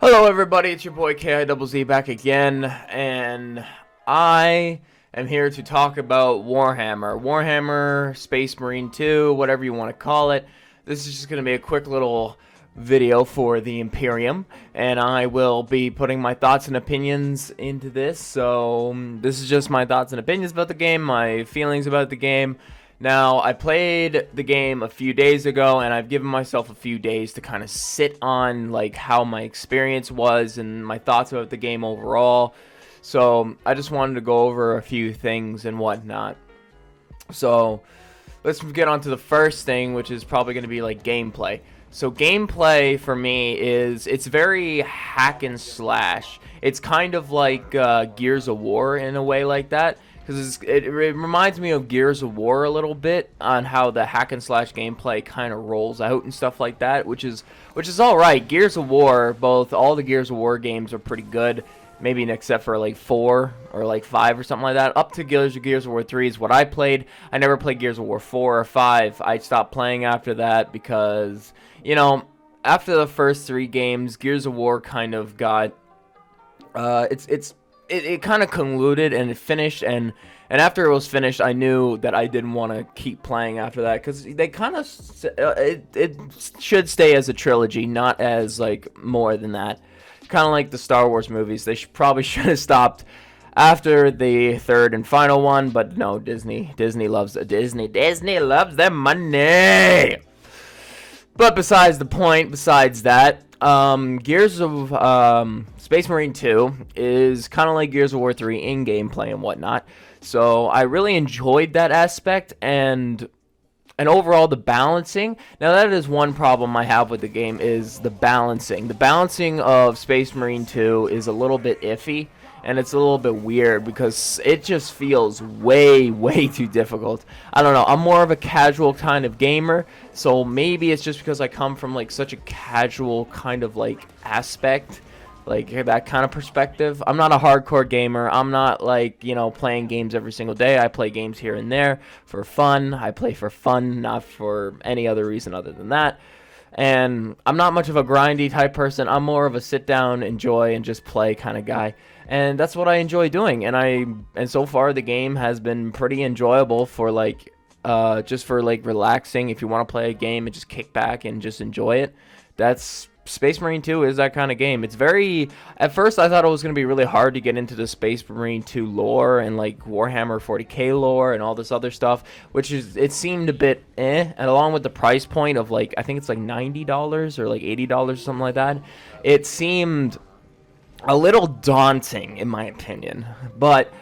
Hello everybody, it's your boy KIZZ back again, and I am here to talk about Warhammer Space Marine 2, whatever you want to call it. This is just going to be a quick little video for the Imperium, and I will be putting my thoughts and opinions into this. So this is just my thoughts and opinions about the game, my feelings about the game. Now, I played the game a few days ago, and I've given myself a few days to kind of sit on like how my experience was and my thoughts about the game overall. So I just wanted to go over a few things and whatnot. So let's get on to the first thing, which is probably going to be like gameplay. So gameplay for me is, it's very hack and slash. It's kind of like Gears of War in a way like that. Because it reminds me of Gears of War a little bit on how the hack and slash gameplay kind of rolls out and stuff like that, which is all right. Gears of War, all the Gears of War games are pretty good, maybe except for like 4 or like 5 or something like that. Up to Gears of War 3 is what I played. I never played Gears of War 4 or 5. I stopped playing after that because, you know, after the first 3 games, Gears of War kind of got it kind of concluded and it finished, and after it was finished, I knew that I didn't want to keep playing after that, because they kind of it should stay as a trilogy, not as like more than that. Kind of like the Star Wars movies, they probably should have stopped after the 3rd and final one, but no, Disney loves their money. But besides the point, besides that, Gears of Space Marine 2 is kind of like Gears of War 3 in gameplay and whatnot. So I really enjoyed that aspect, and overall the balancing. Now that is one problem I have with the game, is the balancing. The balancing of Space Marine 2 is a little bit iffy, and it's a little bit weird because it just feels way too difficult. I don't know, I'm more of a casual kind of gamer, so maybe it's just because I come from like such a casual kind of like aspect, like that kind of perspective. I'm not a hardcore gamer. I'm not like, you know, playing games every single day. I play games here and there for fun. I play for fun, not for any other reason other than that. And I'm not much of a grindy type person. I'm more of a sit down, enjoy, and just play kind of guy. And that's what I enjoy doing. And so far the game has been pretty enjoyable for like just for like relaxing. If you want to play a game and just kick back and just enjoy it, that's Space Marine 2 is that kind of game. It's very, at first I thought it was going to be really hard to get into the Space Marine 2 lore and like Warhammer 40k lore and all this other stuff, which is, it seemed a bit and along with the price point of like, I think it's like $90 or like $80 or something like that, it seemed a little daunting in my opinion. But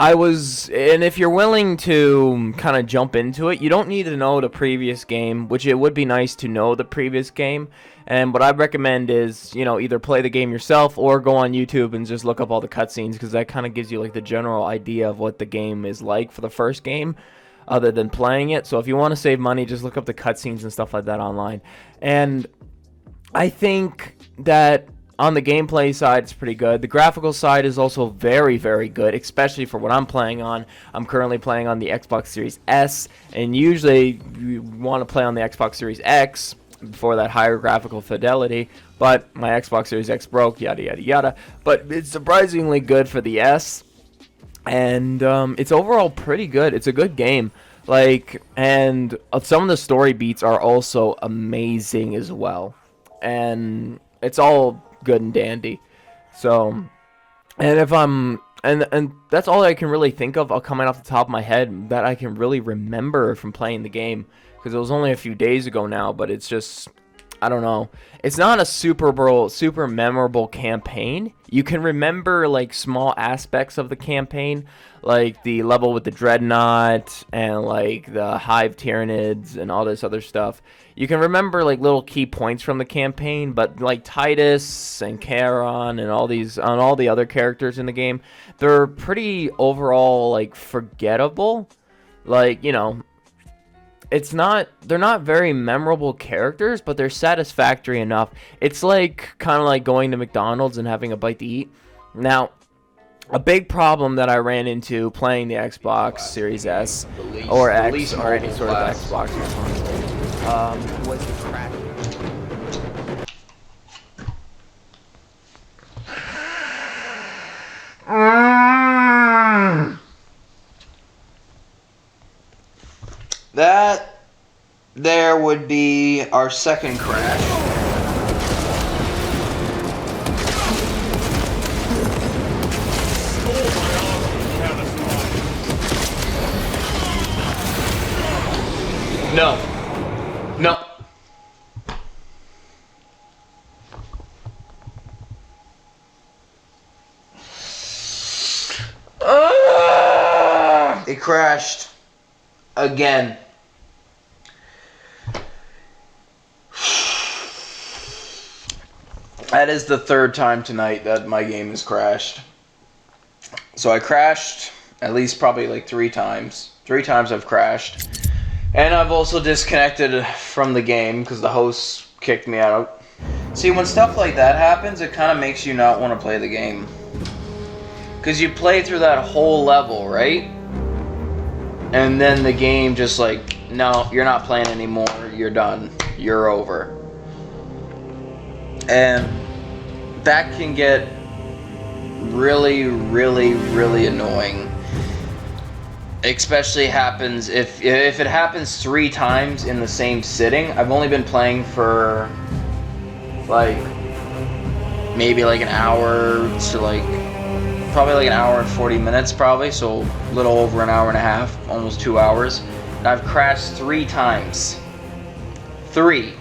and if you're willing to kind of jump into it, you don't need to know the previous game, which it would be nice to know the previous game. And what I recommend is, you know, either play the game yourself or go on YouTube and just look up all the cutscenes, because that kind of gives you like the general idea of what the game is like for the first game, other than playing it. So if you want to save money, just look up the cutscenes and stuff like that online. And I think that on the gameplay side, it's pretty good. The graphical side is also very good, especially for what I'm playing on. I'm currently playing on the Xbox Series S, and usually you want to play on the Xbox Series X for that higher graphical fidelity, but my Xbox Series X broke, yada. But it's surprisingly good for the S, and it's overall pretty good. It's a good game. Like, and some of the story beats are also amazing as well. And it's all good and dandy. So, and if I'm and that's all I can really think of coming off the top of my head that I can really remember from playing the game, because it was only a few days ago now. But it's just, I don't know, it's not a super memorable campaign. You can remember like small aspects of the campaign, like the level with the Dreadnought and like the Hive Tyranids and all this other stuff. You can remember like little key points from the campaign, but like Titus and Charon and all the other characters in the game, they're pretty overall like forgettable. Like, you know, they're not very memorable characters, but they're satisfactory enough. It's like kind of like going to McDonald's and having a bite to eat. Now, a big problem that I ran into playing the Xbox Series S or X or any sort of Xbox was the crash. would be our second crash. No. No. It crashed again. That is the third time tonight that my game has crashed. So I crashed at least probably like 3 times. 3 times I've crashed. And I've also disconnected from the game because the host kicked me out. See, when stuff like that happens, it kind of makes you not want to play the game. Because you play through that whole level, right? And then the game just like, no, you're not playing anymore. You're done. You're over. And that can get really, really, really annoying. Especially happens if it happens 3 times in the same sitting. I've only been playing for like maybe like an hour to like probably like an hour and 40 minutes probably, so a little over an hour and a half, almost 2 hours. And I've crashed 3 times. 3.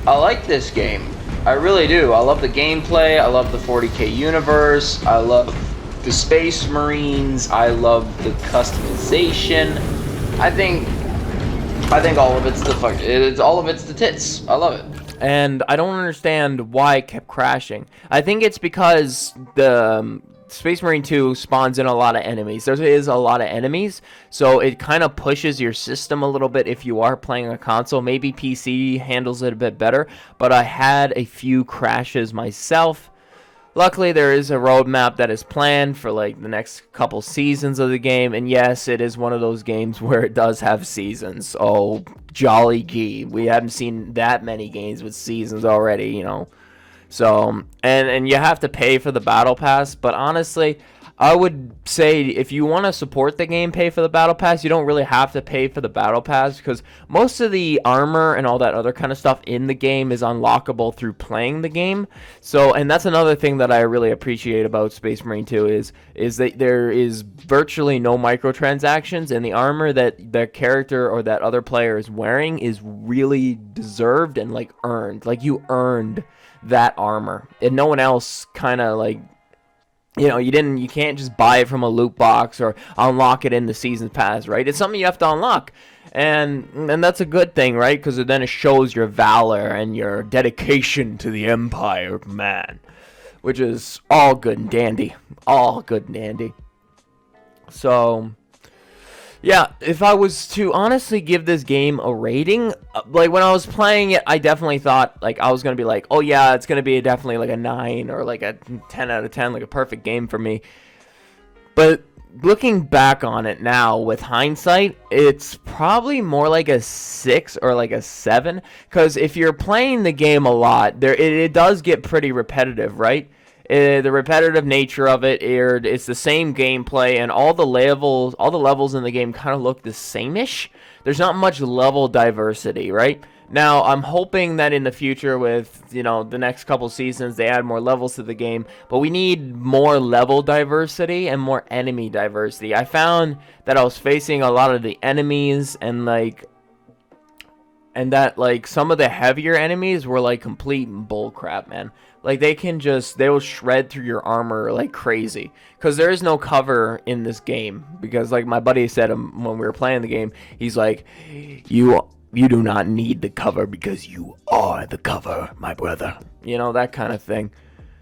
I like this game. I really do. I love the gameplay. I love the 40K universe. I love the Space Marines. I love the customization. I think all of it's the tits. I love it. And I don't understand why it kept crashing. I think it's because the Space Marine 2 spawns in a lot of enemies. There is a lot of enemies, so it kind of pushes your system a little bit if you are playing a console. Maybe PC handles it a bit better, but I had a few crashes myself. Luckily, there is a roadmap that is planned for like the next couple seasons of the game, and yes, it is one of those games where it does have seasons. Oh, jolly gee, we haven't seen that many games with seasons already, you know. So, and you have to pay for the battle pass, but honestly, I would say if you want to support the game, pay for the battle pass. You don't really have to pay for the battle pass because most of the armor and all that other kind of stuff in the game is unlockable through playing the game. So, and that's another thing that I really appreciate about Space Marine 2 is that there is virtually no microtransactions, and the armor that the character or that other player is wearing is really deserved and like earned. Like you earned that armor, and no one else kind of like, you know, you can't just buy it from a loot box or unlock it in the season pass, right? It's something you have to unlock, and that's a good thing, right? Because then it shows your valor and your dedication to the Empire, man, which is all good and dandy, all good and dandy. So yeah, if I was to honestly give this game a rating, like when I was playing it, I definitely thought like I was going to be like, oh yeah, it's going to be definitely like a 9 or like a 10 out of 10, like a perfect game for me. But looking back on it now with hindsight, it's probably more like a 6 or like a 7. Because if you're playing the game a lot, it does get pretty repetitive, right? The repetitive nature of it's the same gameplay, and all the levels in the game kind of look the same-ish. There's not much level diversity, right? Now, I'm hoping that in the future with, you know, the next couple seasons, they add more levels to the game, but we need more level diversity and more enemy diversity. I found that I was facing a lot of the enemies and that like some of the heavier enemies were like complete bullcrap, man. Like they will shred through your armor like crazy because there is no cover in this game. Because like my buddy said when we were playing the game, he's like, you do not need the cover because you are the cover, my brother. You know, that kind of thing.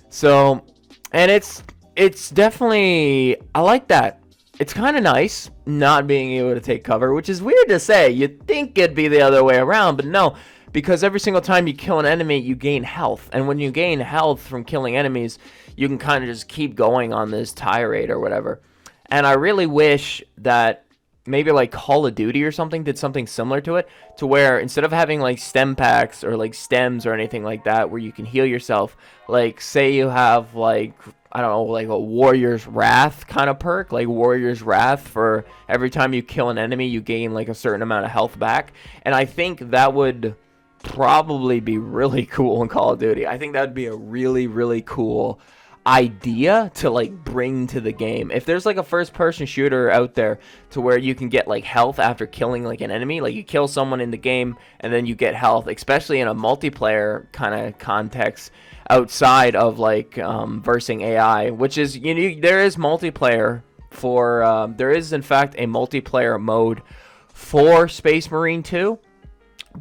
So, and it's definitely, I like that. It's kind of nice not being able to take cover, which is weird to say. You'd think it'd be the other way around, but no. Because every single time you kill an enemy, you gain health. And when you gain health from killing enemies, you can kind of just keep going on this tirade or whatever. And I really wish that maybe like Call of Duty or something did something similar to it, to where instead of having like stem packs or like stems or anything like that where you can heal yourself, like say you have like I don't know, like a Warrior's Wrath kind of perk, like Warrior's Wrath, for every time you kill an enemy, you gain like a certain amount of health back. And I think that would probably be really cool in Call of Duty. I think that would be a really, really cool idea to like bring to the game. If there's like a first person shooter out there to where you can get like health after killing like an enemy, like you kill someone in the game and then you get health, especially in a multiplayer kind of context outside of like versing AI, which is, you know, there is multiplayer for there is in fact a multiplayer mode for Space Marine 2,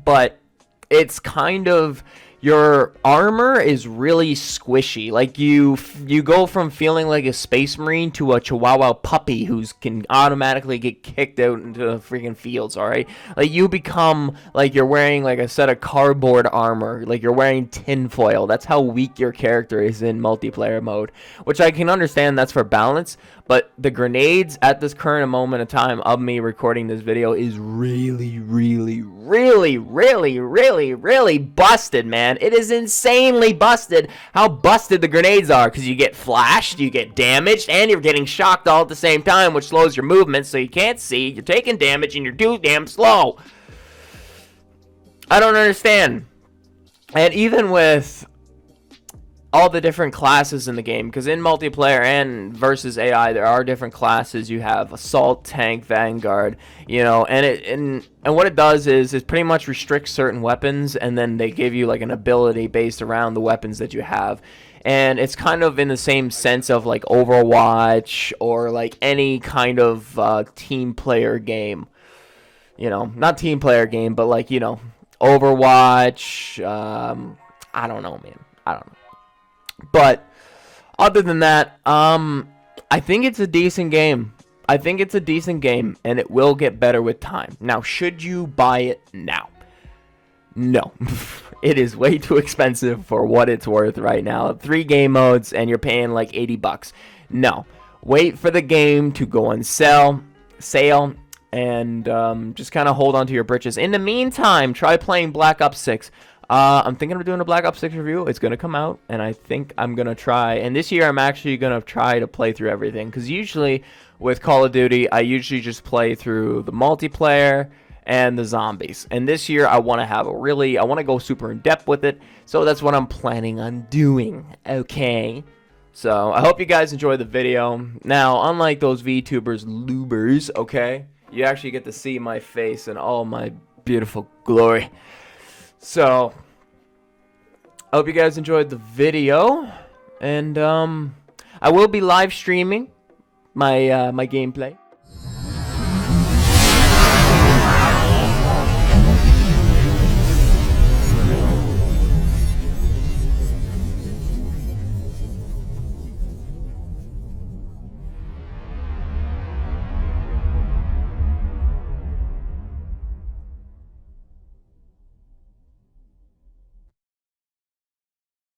but it's kind of, your armor is really squishy. Like you go from feeling like a Space Marine to a Chihuahua puppy who can automatically get kicked out into the freaking fields, alright? Like you become like you're wearing like a set of cardboard armor, like you're wearing tinfoil. That's how weak your character is in multiplayer mode, which I can understand that's for balance, but the grenades at this current moment of time of me recording this video is really, really, really, really, really, really busted, man. It is insanely busted how busted the grenades are, because you get flashed, you get damaged, and you're getting shocked all at the same time, which slows your movement so you can't see, you're taking damage, and you're too damn slow. I don't understand. And even with all the different classes in the game, because in multiplayer and versus AI there are different classes. You have assault, tank, vanguard, you know, and what it does is it pretty much restricts certain weapons, and then they give you like an ability based around the weapons that you have. And it's kind of in the same sense of like Overwatch or like any kind of team player game, you know, not team player game, but like, you know, Overwatch. I don't know, man, I don't know. But other than that, I think it's a decent game. I think it's a decent game, and it will get better with time. Now, should you buy it now? No. It is way too expensive for what it's worth right now. 3 game modes, and you're paying like 80 bucks. No. Wait for the game to go on sale, and just kind of hold on to your britches. In the meantime, try playing Black Ops 6. I'm thinking of doing a Black Ops 6 review. It's going to come out, and I think I'm going to try. And this year, I'm actually going to try to play through everything. Because usually, with Call of Duty, I usually just play through the multiplayer and the zombies. And this year, I want to go super in-depth with it. So that's what I'm planning on doing, okay? So, I hope you guys enjoyed the video. Now, unlike those VTubers, lubers, okay? You actually get to see my face in all my beautiful glory. So, I hope you guys enjoyed the video, and I will be live streaming my my gameplay.